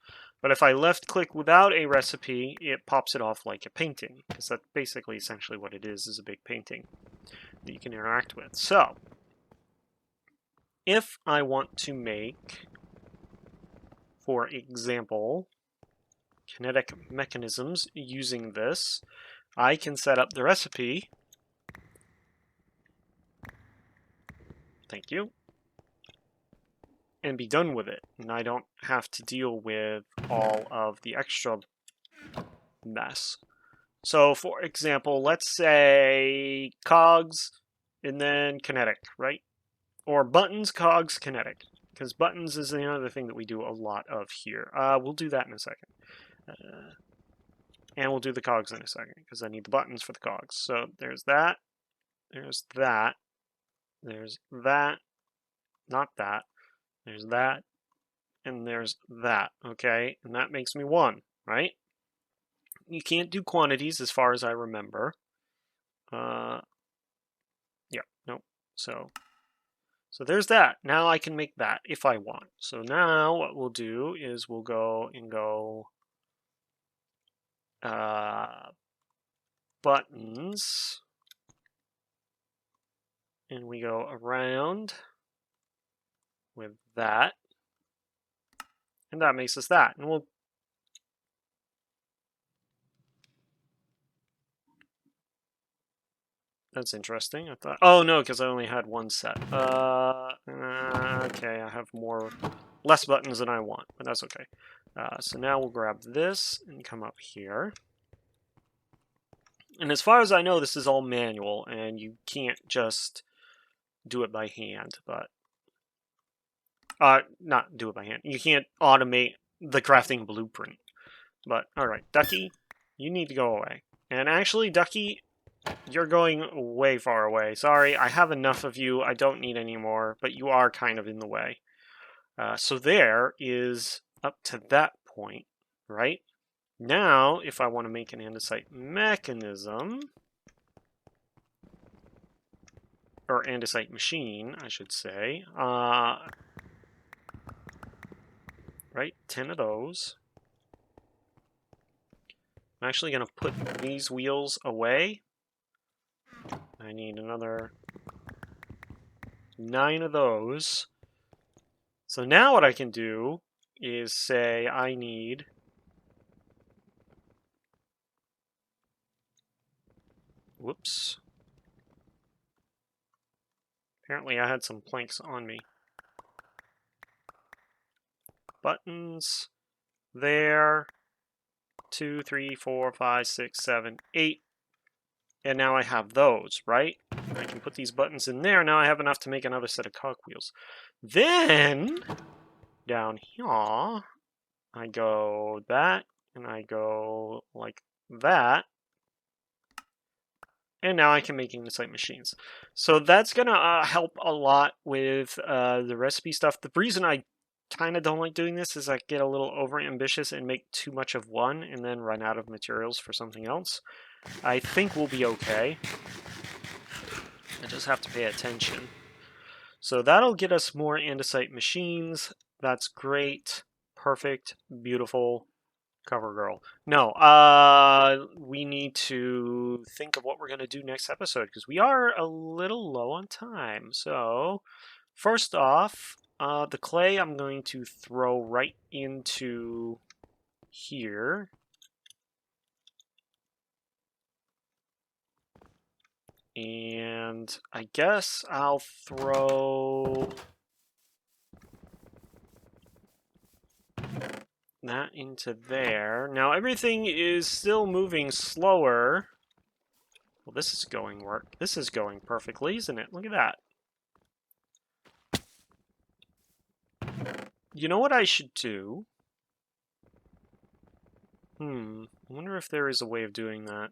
But if I left click without a recipe, it pops it off like a painting, because that's basically essentially what it is a big painting that you can interact with. So, if I want to make, for example, kinetic mechanisms using this, I can set up the recipe. Thank you. And be done with it. And I don't have to deal with all of the extra mess. So, for example, let's say cogs and then kinetic, right? Or buttons, cogs, kinetic. Because buttons is another thing that we do a lot of here. We'll do that in a second. And we'll do the cogs in a second, because I need the buttons for the cogs. So there's that. There's that. There's that. Not that. There's that. And there's that. Okay? And that makes me 1, right? You can't do quantities as far as I remember. Yeah, nope. So there's that. Now I can make that if I want. So now what we'll do is we'll go and go buttons, and we go around with that, and that makes us that. And we'll That's interesting. I thought, oh no, because I only had 1 set. Okay, I have less buttons than I want, but that's okay. So now we'll grab this and come up here. And as far as I know, this is all manual, and you can't just do it by hand, but not do it by hand. You can't automate the crafting blueprint. But, alright, Ducky, you need to go away. And actually, Ducky, you're going way far away. Sorry, I have enough of you. I don't need any more, but you are kind of in the way. So there is up to that point, right? Now, if I want to make an andesite mechanism, or andesite machine, I should say, right, 10 of those. I'm actually going to put these wheels away. I need another 9 of those. So now what I can do is say I need whoops. Apparently I had some planks on me. Buttons there. 2, 3, 4, 5, 6, 7, 8. And now I have those, right? I can put these buttons in there. Now I have enough to make another set of cogwheels. Then, down here, I go that, and I go like that. And now I can make andesite machines. So that's going to help a lot with the recipe stuff. The reason I kind of don't like doing this is I get a little over ambitious and make too much of one and then run out of materials for something else. I think we'll be okay. I just have to pay attention. So that'll get us more andesite machines. That's great. Perfect. Beautiful. Cover girl. No, we need to think of what we're going to do next episode because we are a little low on time. So, first off, the clay I'm going to throw right into here. And I guess I'll throw that into there. Now everything is still moving slower. Well, this is going This is going perfectly, isn't it? Look at that. You know what I should do? I wonder if there is a way of doing that.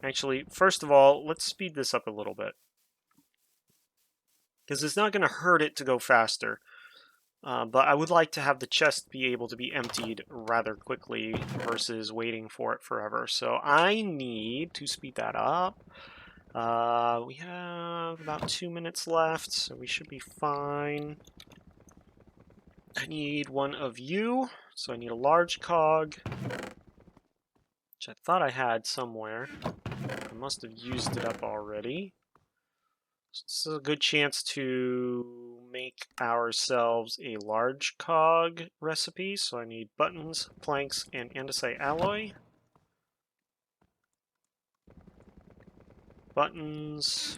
Actually, first of all, let's speed this up a little bit. Because it's not going to hurt it to go faster. But I would like to have the chest be able to be emptied rather quickly versus waiting for it forever. So I need to speed that up. We have about 2 minutes left, so we should be fine. I need one of you, so I need a large cog, which I thought I had somewhere. I must have used it up already. So this is a good chance to make ourselves a large cog recipe. So I need buttons, planks, and andesite alloy. Buttons,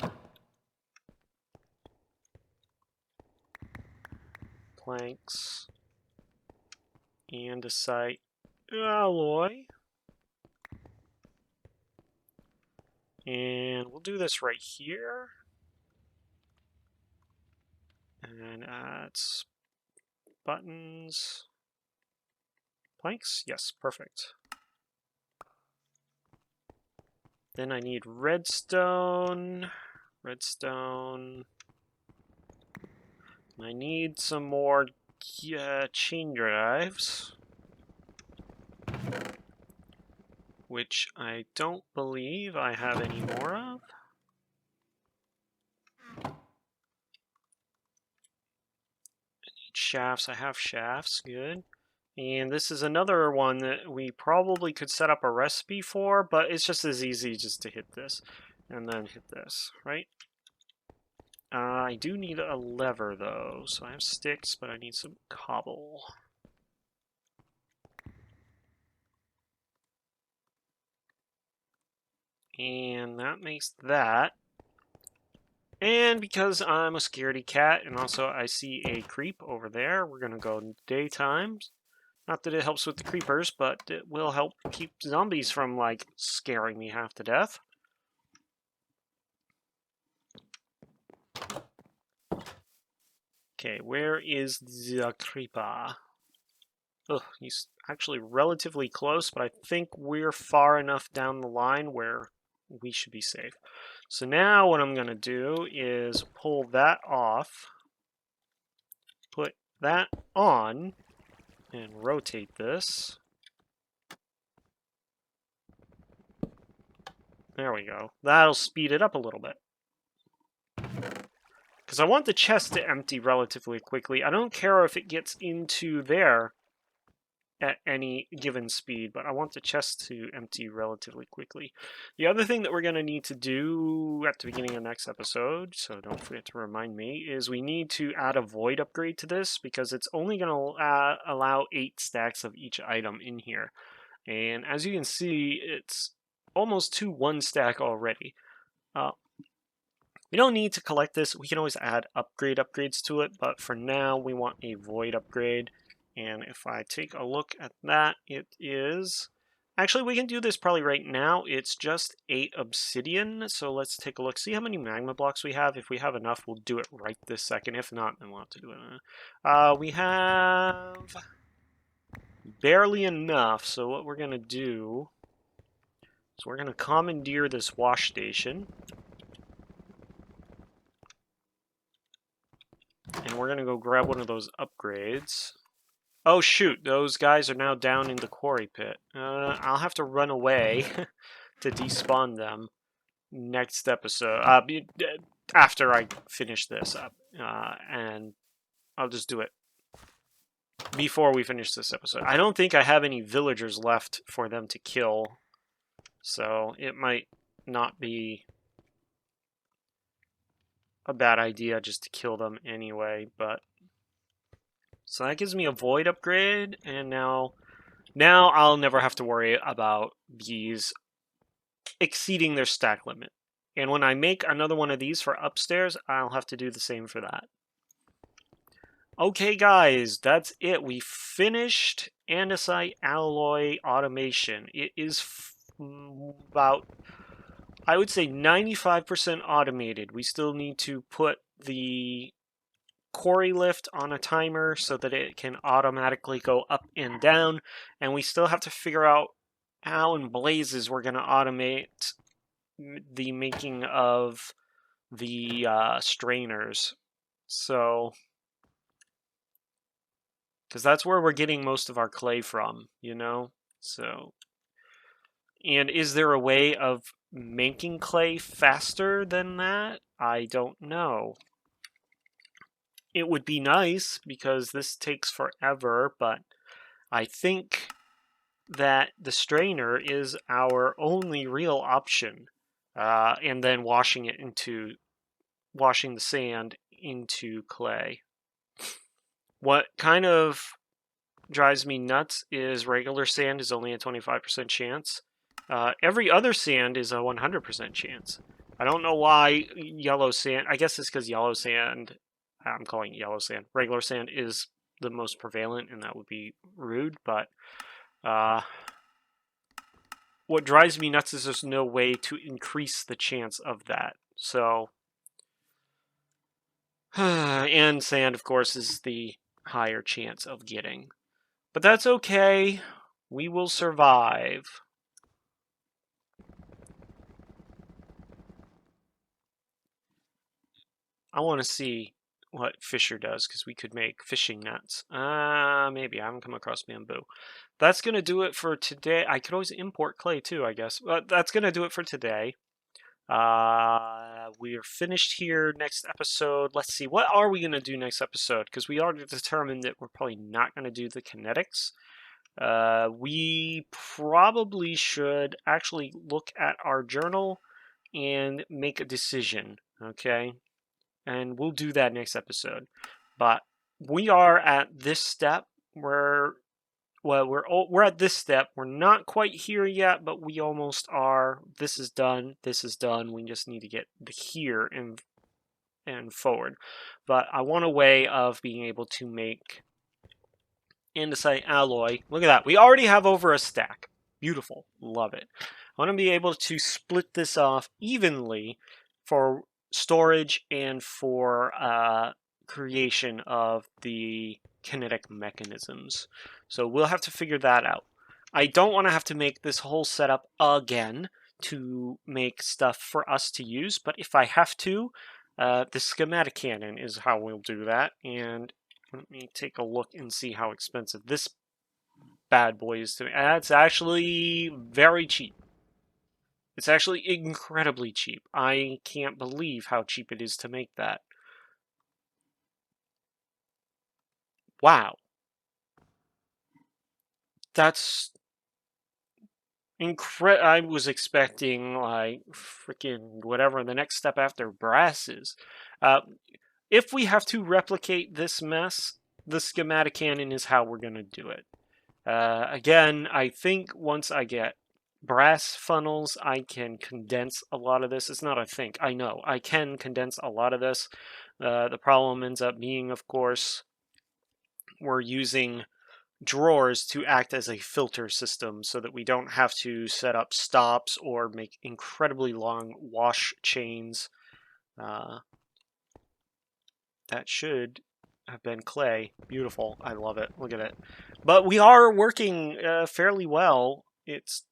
planks, andesite alloy. And we'll do this right here. And it's buttons, planks. Yes, perfect. Then I need redstone. Redstone. I need some more chain drives, which I don't believe I have any more of. Shafts, I have shafts, good. And this is another one that we probably could set up a recipe for, but it's just as easy just to hit this and then hit this, right? I do need a lever though, so I have sticks, but I need some cobble. And that makes that. And because I'm a scaredy cat, and also I see a creep over there, we're going to go daytime. Not that it helps with the creepers, but it will help keep zombies from, like, scaring me half to death. Okay, where is the creeper? Ugh, he's actually relatively close, but I think we're far enough down the line where we should be safe. So now what I'm going to do is pull that off, put that on, and rotate this. There we go. That'll speed it up a little bit. Because I want the chest to empty relatively quickly. I don't care if it gets into there at any given speed, but I want the chest to empty relatively quickly. The other thing that we're going to need to do at the beginning of next episode, so don't forget to remind me, is we need to add a void upgrade to this because it's only going to allow 8 stacks of each item in here. And as you can see, it's almost to 1 stack already. We don't need to collect this. We can always add upgrades to it, but for now we want a void upgrade. And if I take a look at that, it is... Actually, we can do this probably right now. It's just 8 obsidian. So let's take a look. See how many magma blocks we have. If we have enough, we'll do it right this second. If not, then we'll have to do it. We have barely enough. So what we're going to do is we're going to commandeer this wash station. And we're going to go grab one of those upgrades. Oh shoot, those guys are now down in the quarry pit. I'll have to run away to despawn them next episode. After I finish this up. And I'll just do it before we finish this episode. I don't think I have any villagers left for them to kill. So it might not be a bad idea just to kill them anyway, but so that gives me a void upgrade, and now I'll never have to worry about these exceeding their stack limit. And when I make another one of these for upstairs, I'll have to do the same for that. Okay guys, that's it. We finished andesite alloy automation. It is about, I would say, 95% automated. We still need to put the quarry lift on a timer so that it can automatically go up and down, and we still have to figure out how in blazes we're going to automate the making of the strainers. So, because that's where we're getting most of our clay from, you know? So, and is there a way of making clay faster than that? I don't know. It would be nice because this takes forever, but I think that the strainer is our only real option. And then washing the sand into clay. What kind of drives me nuts is regular sand is only a 25% chance. Every other sand is a 100% chance. I don't know why yellow sand, I guess it's because yellow sand, I'm calling it yellow sand. Regular sand is the most prevalent, and that would be rude, but what drives me nuts is there's no way to increase the chance of that. So, and sand, of course, is the higher chance of getting. But that's okay. We will survive. I want to see what Fisher does, because we could make fishing nets. Maybe. I haven't come across bamboo. That's going to do it for today. I could always import clay too, I guess. But that's going to do it for today. We're finished here. Next episode, let's see. What are we going to do next episode? Because we already determined that we're probably not going to do the kinetics. We probably should actually look at our journal and make a decision, okay? And we'll do that next episode. But we are at this step where, well, we're at this step. We're not quite here yet, but we almost are. This is done. This is done. We just need to get the here and forward. But I want a way of being able to make andesite alloy. Look at that. We already have over a stack. Beautiful. Love it. I want to be able to split this off evenly for storage and for creation of the kinetic mechanisms. So we'll have to figure that out. I don't want to have to make this whole setup again to make stuff for us to use, but if I have to, the schematic cannon is how we'll do that. And let me take a look and see how expensive this bad boy is to me. It's actually very cheap. It's actually incredibly cheap. I can't believe how cheap it is to make that. Wow. That's incredible. I was expecting like freaking whatever the next step after brass is. If we have to replicate this mess, the schematic cannon is how we're going to do it. Again, I think once I get brass funnels, I can condense a lot of this. It's not a think. I know. I can condense a lot of this. The problem ends up being, of course, we're using drawers to act as a filter system so that we don't have to set up stops or make incredibly long wash chains. That should have been clay. Beautiful. I love it. Look at it. But we are working fairly well. It's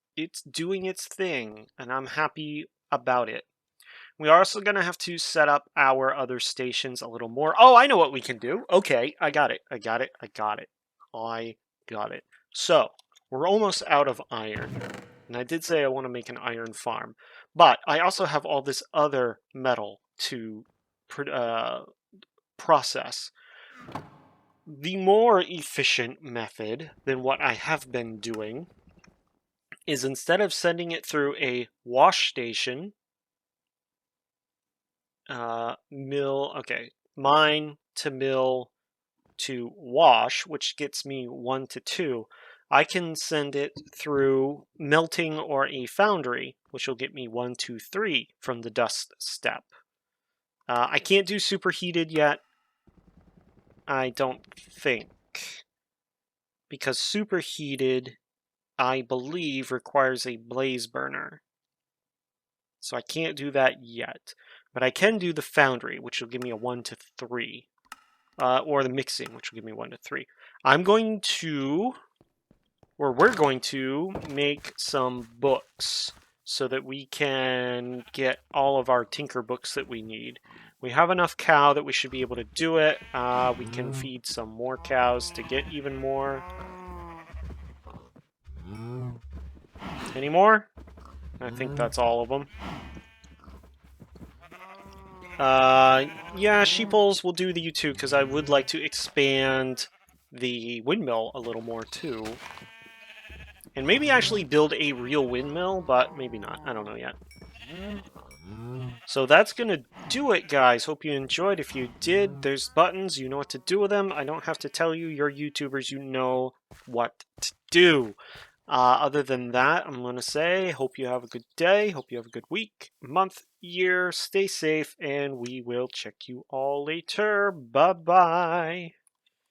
doing its thing, and I'm happy about it. We are also going to have to set up our other stations a little more. Oh, I know what we can do. Okay, I got it. I got it. So, we're almost out of iron. And I did say I want to make an iron farm. But I also have all this other metal to process. The more efficient method than what I have been doing is instead of sending it through a wash station, mine to mill to wash, which gets me 1 to 2, I can send it through melting or a foundry, which will get me 1, 2, 3 from the dust step. I can't do superheated yet, I don't think, because superheated, I believe, requires a blaze burner. So I can't do that yet. But I can do the foundry, which will give me a 1 to 3. Or the mixing, which will give me 1 to 3. We're going to make some books so that we can get all of our tinker books that we need. We have enough cow that we should be able to do it. We can feed some more cows to get even more. Any more? I think that's all of them. Yeah, sheeples will do the U2 because I would like to expand the windmill a little more too. And maybe actually build a real windmill, but maybe not. I don't know yet. So that's going to do it, guys. Hope you enjoyed. If you did, there's buttons. You know what to do with them. I don't have to tell you. You're YouTubers. You know what to do. Other than that, I'm going to say, hope you have a good day. Hope you have a good week, month, year. Stay safe, and we will check you all later. Bye-bye.